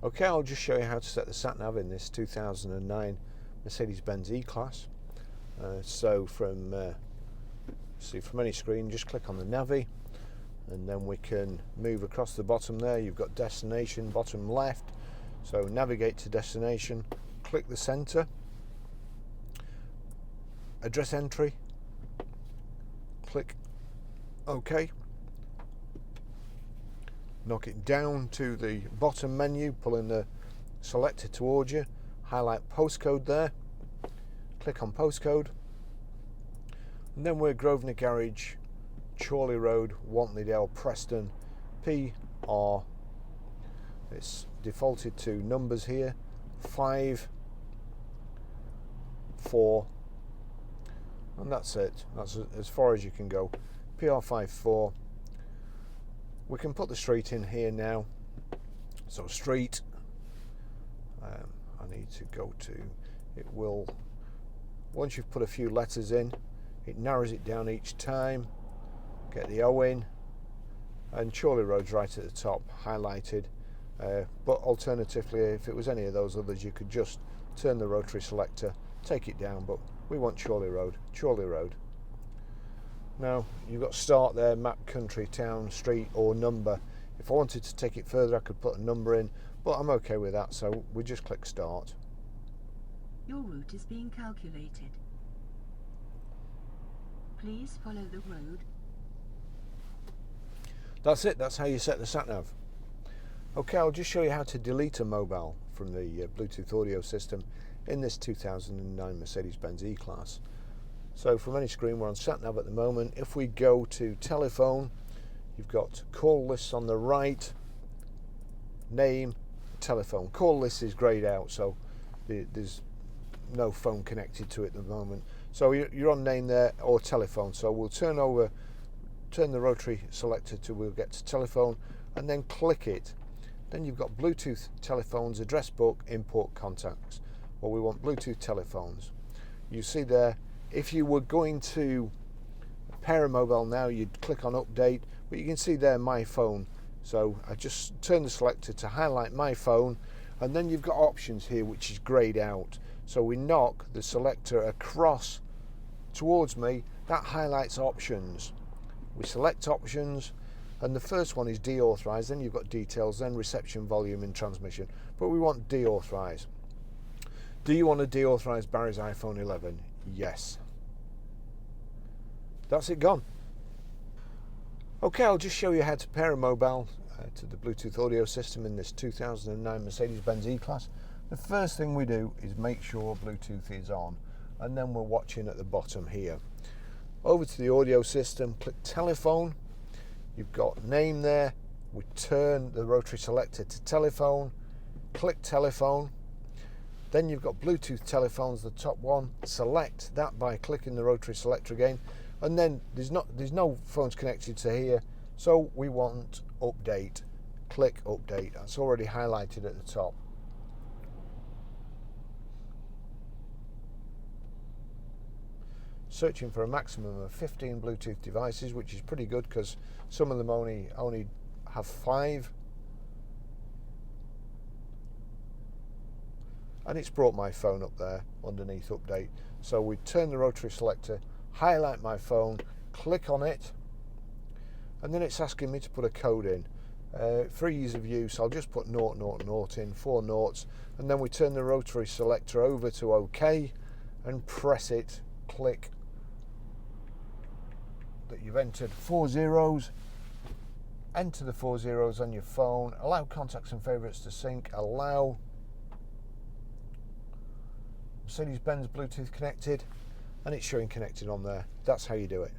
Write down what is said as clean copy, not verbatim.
Okay, I'll just show you how to set the sat-nav in this 2009 Mercedes Benz E Class. So from any screen, just click on the Navi, and then we can move across the bottom there. You've got destination, bottom left, so navigate to destination, click the center, address entry, click OK. Knock it down to the bottom menu, pulling the selector towards you, highlight postcode there, click on postcode, and then we're Grosvenor Garage, Chorley Road, Wantley, Preston, PR. It's defaulted to numbers here, 5, 4, and that's it. That's as far as you can go. PR54. We can put the street in here now. So street, I need to go to, it will, once you've put a few letters in, it narrows it down each time. Get the O in, and Chorley Road's right at the top, highlighted. But alternatively, if it was any of those others, you could just turn the rotary selector, take it down, but we want Chorley Road, Chorley Road. Now, you've got start there, map, country, town, street, or number. If I wanted to take it further, I could put a number in, but I'm okay with that, so we just click start. Your route is being calculated. Please follow the road. That's it, that's how you set the sat-nav. Okay, I'll just show you how to delete a mobile from the Bluetooth audio system in this 2009 Mercedes Benz E Class. So from any screen, we're on sat-nav at the moment. If we go to telephone, you've got call lists on the right, name, telephone. Call list is greyed out, so there's no phone connected to it at the moment. So you're on name there, or telephone. So we'll turn the rotary selector to, we'll get to telephone, and then click it. Then you've got Bluetooth telephones, address book, import contacts. Well, we want Bluetooth telephones. You see there, if you were going to pair a mobile now, you'd click on update, but you can see there my phone. So I just turn the selector to highlight my phone, and then you've got options here which is greyed out. So we knock the selector across towards me, that highlights options. We select options, and the first one is deauthorize, then you've got details, then reception, volume and transmission, but we want deauthorize. Do you want to deauthorize Barry's iPhone 11? Yes. That's it gone. Okay, I'll just show you how to pair a mobile to the Bluetooth audio system in this 2009 Mercedes Benz E Class. The first thing we do is make sure Bluetooth is on, and then we're watching at the bottom here. Over to the audio system, click telephone. You've got name there. We turn the rotary selector to telephone, click telephone. Then you've got Bluetooth telephones, the top one. Select that by clicking the rotary selector again, and then there's no phones connected to here, so we want update. Click update. That's already highlighted at the top. Searching for a maximum of 15 Bluetooth devices, which is pretty good because some of them only have 5. And it's brought my phone up there underneath update. So we turn the rotary selector, highlight my phone, click on it, and then it's asking me to put a code in. For ease of use, I'll just put 000 in, 4 noughts, and then we turn the rotary selector over to OK and press it, click that you've entered 4 zeros, enter the 4 zeros on your phone, allow contacts and favourites to sync, allow Mercedes Benz Bluetooth connected, and it's showing connected on there. That's how you do it.